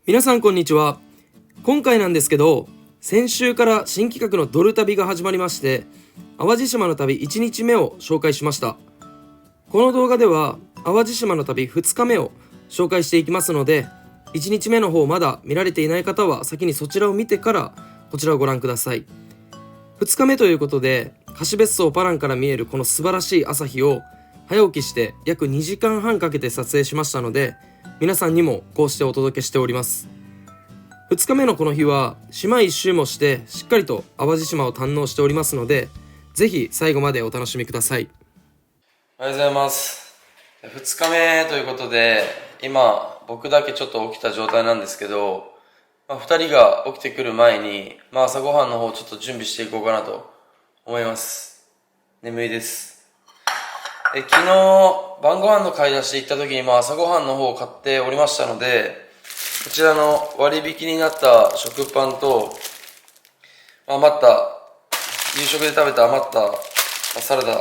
皆さんこんにちは。今回なんですけど、先週から新企画のドル旅が始まりまして、淡路島の旅1日目を紹介しました。この動画では淡路島の旅2日目を紹介していきますので、1日目の方まだ見られていない方は先にそちらを見てからこちらをご覧ください。2日目ということで、貸別荘パランから見えるこの素晴らしい朝日を早起きして約2時間半かけて撮影しましたので、皆さんにもこうしてお届けしております。2日目のこの日は島一周もしてしっかりと淡路島を堪能しておりますので、ぜひ最後までお楽しみください。おはようございます。2日目ということで、今僕だけちょっと起きた状態なんですけど、2人が起きてくる前に、朝ごはんの方ちょっと準備していこうかなと思います。眠いです。昨日晩ご飯の買い出し行った時に朝ごはんの方を買っておりましたので、こちらの割引になった食パンと、夕食で食べた余ったサラダ、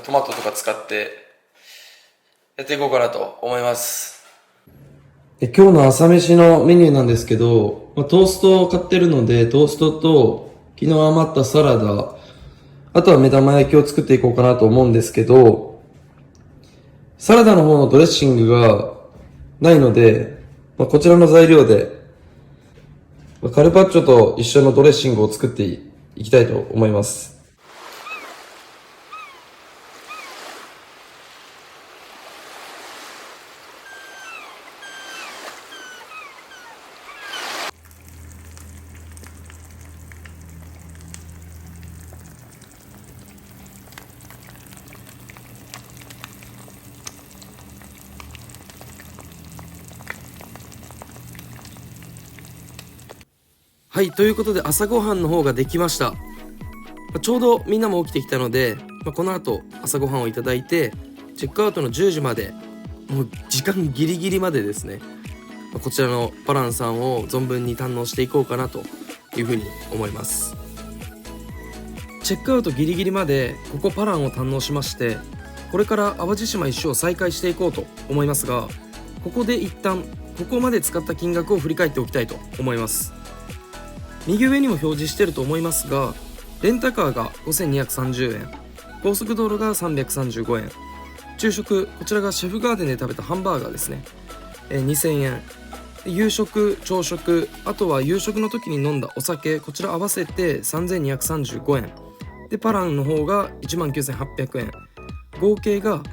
トマトとか使ってやっていこうかなと思います。今日の朝飯のメニューなんですけど、トーストを買ってるので、トーストと昨日余ったサラダ、あとは目玉焼きを作っていこうかなと思うんですけど、サラダの方のドレッシングがないので、こちらの材料でカルパッチョと一緒のドレッシングを作っていきたいと思います。はい、ということで朝ごはんの方ができました。ちょうどみんなも起きてきたので、この後朝ごはんをいただいて、チェックアウトの10時まで、もう時間ギリギリまでですね、こちらのパランさんを存分に堪能していこうかなというふうに思います。チェックアウトギリギリまでここパランを堪能しまして、これから淡路島一周を再開していこうと思いますが、ここで一旦ここまで使った金額を振り返っておきたいと思います。右上にも表示していると思いますが、レンタカーが5230円、高速道路が335円、昼食、こちらがシェフガーデンで食べたハンバーガーですね、2000円、夕食、朝食、あとは夕食の時に飲んだお酒、こちら合わせて3235円で、パランの方が19800円、合計が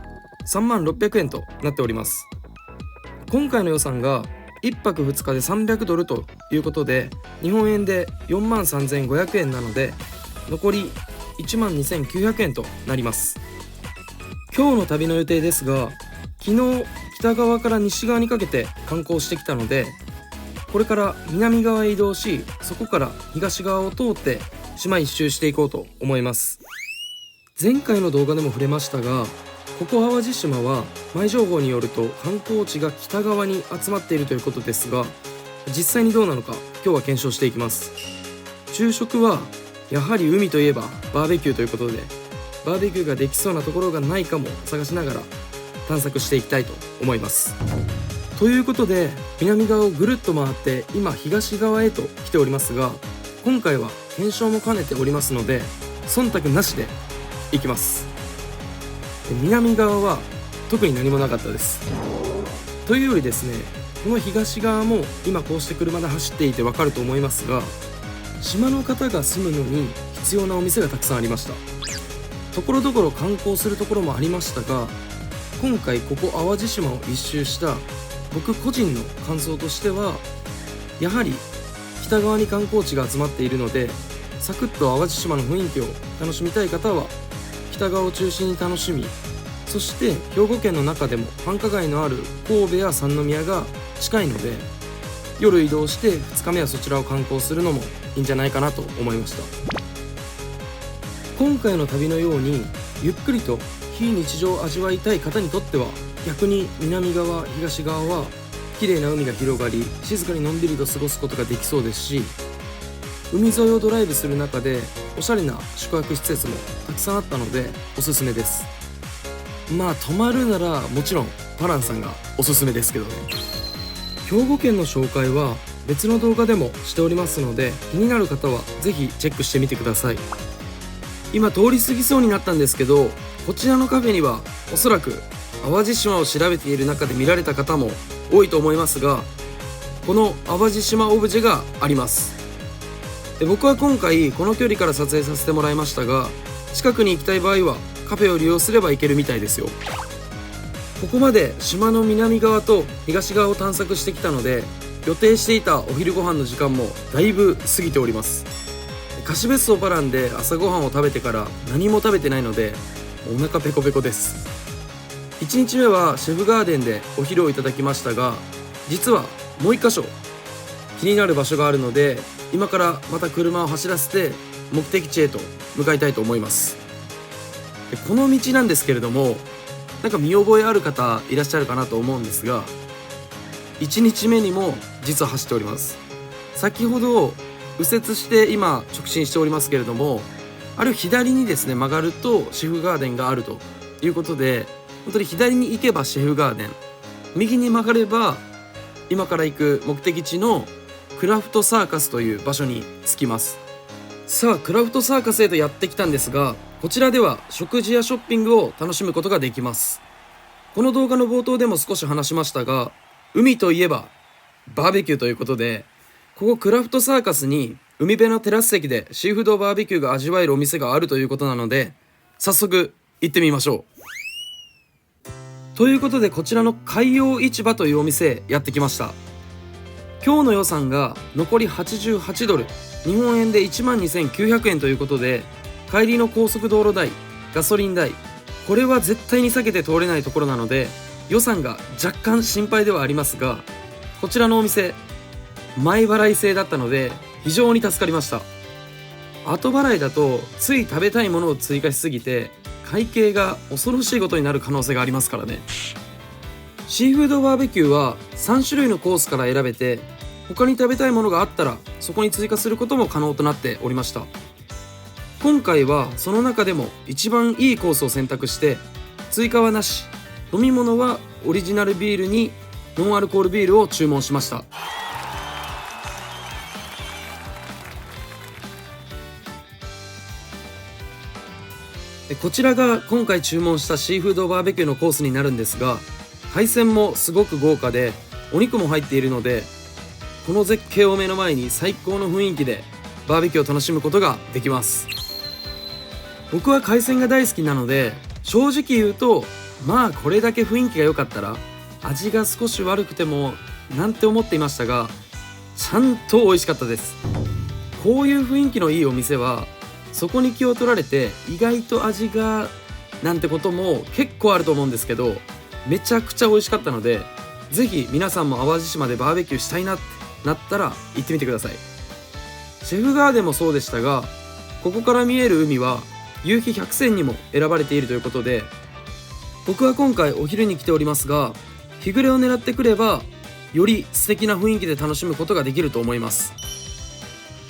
30600円となっております。今回の予算が1泊2日で300ドルということで、日本円で43500円なので、残り12900円となります。今日の旅の予定ですが、昨日北側から西側にかけて観光してきたので、これから南側へ移動し、そこから東側を通って島一周していこうと思います。前回の動画でも触れましたが、ここ淡路島は前情報によると観光地が北側に集まっているということですが、実際にどうなのか今日は検証していきます。昼食はやはり海といえばバーベキューということで、バーベキューができそうなところがないかも探しながら探索していきたいと思います。ということで、南側をぐるっと回って今東側へと来ておりますが、今回は検証も兼ねておりますので、忖度なしで行きます。南側は特に何もなかったです。というよりですね、この東側も今こうして車で走っていてわかると思いますが、島の方が住むのに必要なお店がたくさんありました。ところどころ観光するところもありましたが、今回ここ淡路島を一周した僕個人の感想としては、やはり北側に観光地が集まっているので、サクッと淡路島の雰囲気を楽しみたい方は北側を中心に楽しみ、そして兵庫県の中でも繁華街のある神戸や三宮が近いので、夜移動して2日目はそちらを観光するのもいいんじゃないかなと思いました。今回の旅のようにゆっくりと非日常を味わいたい方にとっては、逆に南側東側は綺麗な海が広がり、静かにのんびりと過ごすことができそうですし、海沿いをドライブする中でおしゃれな宿泊施設もたくさんあったのでおすすめです。泊まるならもちろんパランさんがおすすめですけどね。兵庫県の紹介は別の動画でもしておりますので、気になる方はぜひチェックしてみてください。今通り過ぎそうになったんですけど、こちらのカフェにはおそらく淡路島を調べている中で見られた方も多いと思いますが、この淡路島オブジェがあります。で、僕は今回この距離から撮影させてもらいましたが、近くに行きたい場合はカフェを利用すれば行けるみたいですよ。ここまで島の南側と東側を探索してきたので、予定していたお昼ご飯の時間もだいぶ過ぎております。貸別荘パランで朝ごはんを食べてから何も食べてないので、お腹ペコペコです。1日目はシェフガーデンでお昼をいただきましたが、実はもう1箇所気になる場所があるので、今からまた車を走らせて目的地へと向かいたいと思います。で、この道なんですけれども、なんか見覚えある方いらっしゃるかなと思うんですが、1日目にも実は走っております。先ほど右折して今直進しておりますけれども、ある左にですね曲がるとシェフガーデンがあるということで、本当に左に行けばシェフガーデン、右に曲がれば今から行く目的地のクラフトサーカスという場所に着きます。さあ、クラフトサーカスへとやってきたんですが、こちらでは食事やショッピングを楽しむことができます。この動画の冒頭でも少し話しましたが、海といえばバーベキューということで、ここクラフトサーカスに海辺のテラス席でシーフードバーベキューが味わえるお店があるということなので、早速行ってみましょう。ということで、こちらの海洋市場というお店へやってきました。今日の予算が残り88ドル、日本円で12,900円ということで、帰りの高速道路代、ガソリン代、これは絶対に避けて通れないところなので、予算が若干心配ではありますが、こちらのお店前払い制だったので非常に助かりました。後払いだとつい食べたいものを追加しすぎて会計が恐ろしいことになる可能性がありますからね。シーフードバーベキューは3種類のコースから選べて、他に食べたいものがあったらそこに追加することも可能となっておりました。今回はその中でも一番いいコースを選択して、追加はなし、飲み物はオリジナルビールにノンアルコールビールを注文しました。こちらが今回注文したシーフードバーベキューのコースになるんですが、海鮮もすごく豪華でお肉も入っているので、この絶景を目の前に最高の雰囲気でバーベキューを楽しむことができます。僕は海鮮が大好きなので、正直言うとまあこれだけ雰囲気が良かったら味が少し悪くてもなんて思っていましたが、ちゃんと美味しかったです。こういう雰囲気のいいお店はそこに気を取られて意外と味がなんてことも結構あると思うんですけど、めちゃくちゃ美味しかったので、ぜひ皆さんも淡路島でバーベキューしたいなってなったら行ってみてください。シェフガーデンもそうでしたが、ここから見える海は夕日100選にも選ばれているということで、僕は今回お昼に来ておりますが、日暮れを狙ってくればより素敵な雰囲気で楽しむことができると思います。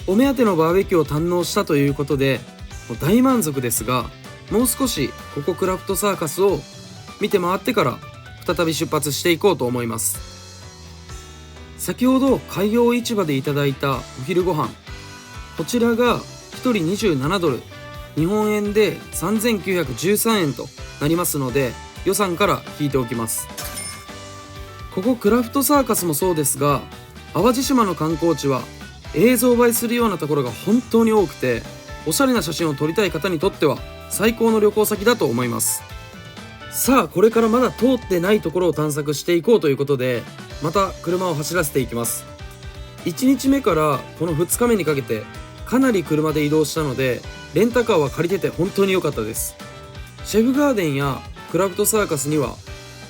お目当てのバーベキューを堪能したということでもう大満足ですが、もう少しここクラフトサーカスを見て回ってから再び出発していこうと思います。先ほど海洋市場でいただいたお昼ご飯、こちらが1人27ドル、日本円で3913円となりますので、予算から引いておきます。ここクラフトサーカスもそうですが、淡路島の観光地は映像映えするようなところが本当に多くて、おしゃれな写真を撮りたい方にとっては最高の旅行先だと思います。さあ、これからまだ通ってないところを探索していこうということで、また車を走らせていきます。1日目からこの2日目にかけてかなり車で移動したので、レンタカーは借りてて本当に良かったです。シェフガーデンやクラフトサーカスには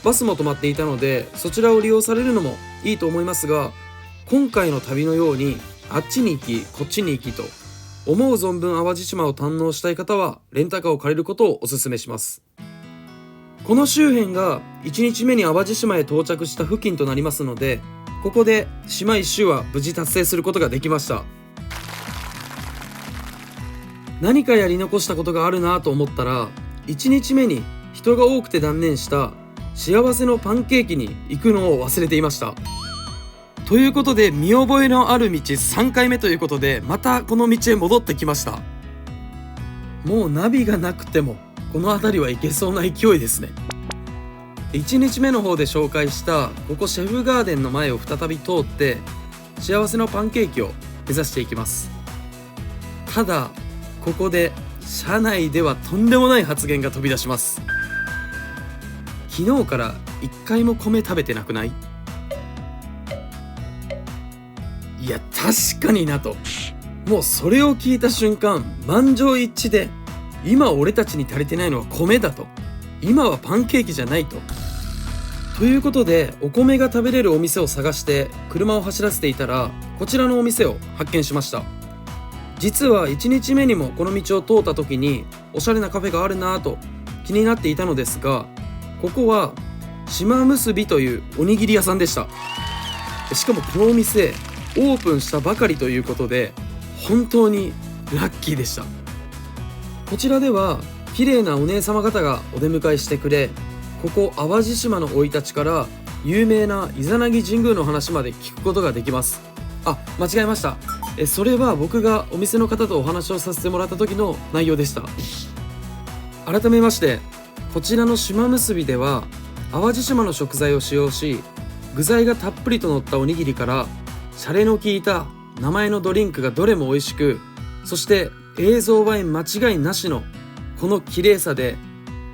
バスも止まっていたので、そちらを利用されるのもいいと思いますが、今回の旅のようにあっちに行きこっちに行きと思う存分淡路島を堪能したい方はレンタカーを借りることをお勧めします。この周辺が1日目に淡路島へ到着した付近となりますので、ここで島一周は無事達成することができました。何かやり残したことがあるなと思ったら、1日目に人が多くて断念した幸せのパンケーキに行くのを忘れていました。ということで、見覚えのある道3回目ということで、またこの道へ戻ってきました。もうナビがなくてもこの辺りは行けそうな勢いですね。1日目の方で紹介したここシェフガーデンの前を再び通って幸せのパンケーキを目指していきます。ただここで車内ではとんでもない発言が飛び出します。昨日から1回も米食べてなくない？いや確かになと。もうそれを聞いた瞬間、満場一致で今俺たちに足りてないのは米だと、今はパンケーキじゃないと。ということでお米が食べれるお店を探して車を走らせていたら、こちらのお店を発見しました。実は1日目にもこの道を通った時におしゃれなカフェがあるなぁと気になっていたのですが、ここは島結びというおにぎり屋さんでした。しかもこのお店オープンしたばかりということで本当にラッキーでした。こちらでは綺麗なお姉様方がお出迎えしてくれ、ここ淡路島の生い立ちから有名なイザナギ神宮の話まで聞くことができます。あ、間違えました。それは僕がお店の方とお話をさせてもらった時の内容でした。改めまして、こちらの島結びでは淡路島の食材を使用し、具材がたっぷりと乗ったおにぎりからシャレの効いた名前のドリンクがどれも美味しく、そして映像映え間違いなしのこの綺麗さで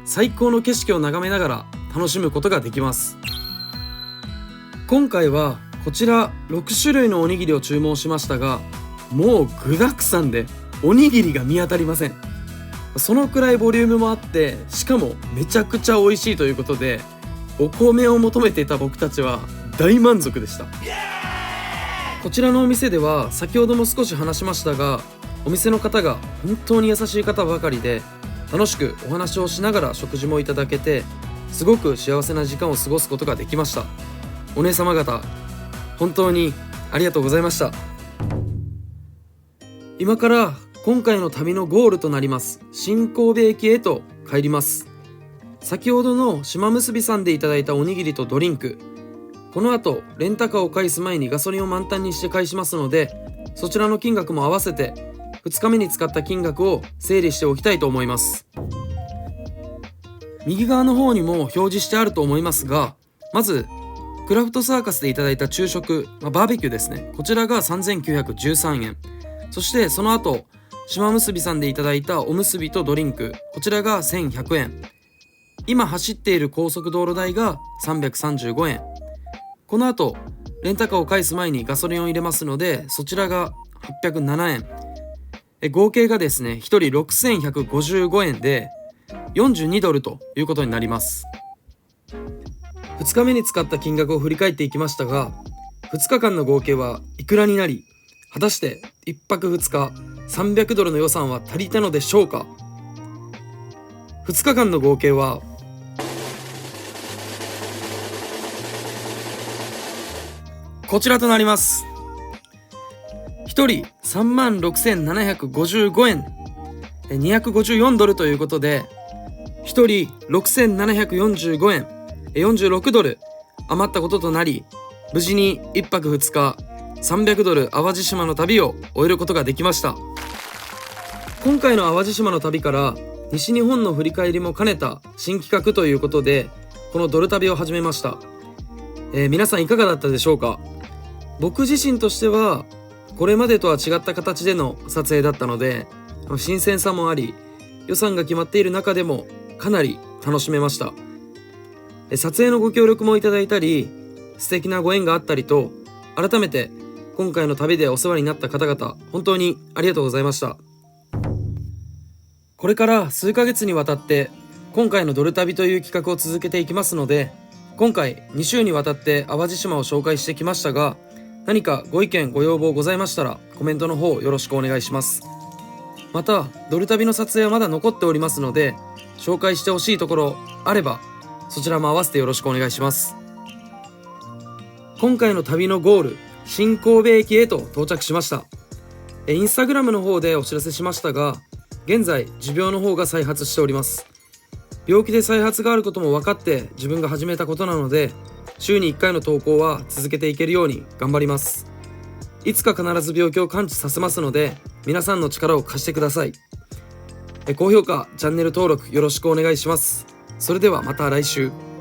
最高の景色を眺めながら楽しむことができます。今回はこちら6種類のおにぎりを注文しましたが、もう具沢山でおにぎりが見当たりません。そのくらいボリュームもあって、しかもめちゃくちゃ美味しいということで、お米を求めていた僕たちは大満足でした。こちらのお店では先ほども少し話しましたが、お店の方が本当に優しい方ばかりで、楽しくお話をしながら食事もいただけて、すごく幸せな時間を過ごすことができました。お姉様方本当にありがとうございました。今から今回の旅のゴールとなります新神戸駅へと帰ります。先ほどの島結びさんでいただいたおにぎりとドリンク、この後レンタカーを返す前にガソリンを満タンにして返しますので、そちらの金額も合わせて2日目に使った金額を整理しておきたいと思います。右側の方にも表示してあると思いますが、まずクラフトサーカスでいただいた昼食、バーベキューですね、こちらが3913円。そしてその後島結びさんでいただいたおむすびとドリンク、こちらが1100円。今走っている高速道路代が335円。この後レンタカーを返す前にガソリンを入れますので、そちらが807円。合計がですね1人6155円で42ドルということになります。2日目に使った金額を振り返っていきましたが、2日間の合計はいくらになり、果たして1泊2日300ドルの予算は足りたのでしょうか。2日間の合計はこちらとなります。1人36,755円、254ドルということで、1人6,745円、46ドル余ったこととなり、無事に1泊2日300ドル淡路島の旅を終えることができました。今回の淡路島の旅から西日本の振り返りも兼ねた新企画ということで、このドル旅を始めました。皆さんいかがだったでしょうか。僕自身としてはこれまでとは違った形での撮影だったので、新鮮さもあり、予算が決まっている中でもかなり楽しめました。撮影のご協力もいただいたり、素敵なご縁があったりと、改めて今回の旅でお世話になった方々、本当にありがとうございました。これから数ヶ月にわたって今回のドル旅という企画を続けていきますので、今回2週にわたって淡路島を紹介してきましたが、何かご意見ご要望ございましたらコメントの方よろしくお願いします。またドル旅の撮影はまだ残っておりますので、紹介してほしいところあればそちらも合わせてよろしくお願いします。今回の旅のゴール、新神戸駅へと到着しました。インスタグラムの方でお知らせしましたが、現在持病の方が再発しております。病気で再発があることも分かって自分が始めたことなので、週に1回の投稿は続けていけるように頑張ります。いつか必ず病気を完治させますので、皆さんの力を貸してください。高評価、チャンネル登録よろしくお願いします。それではまた来週。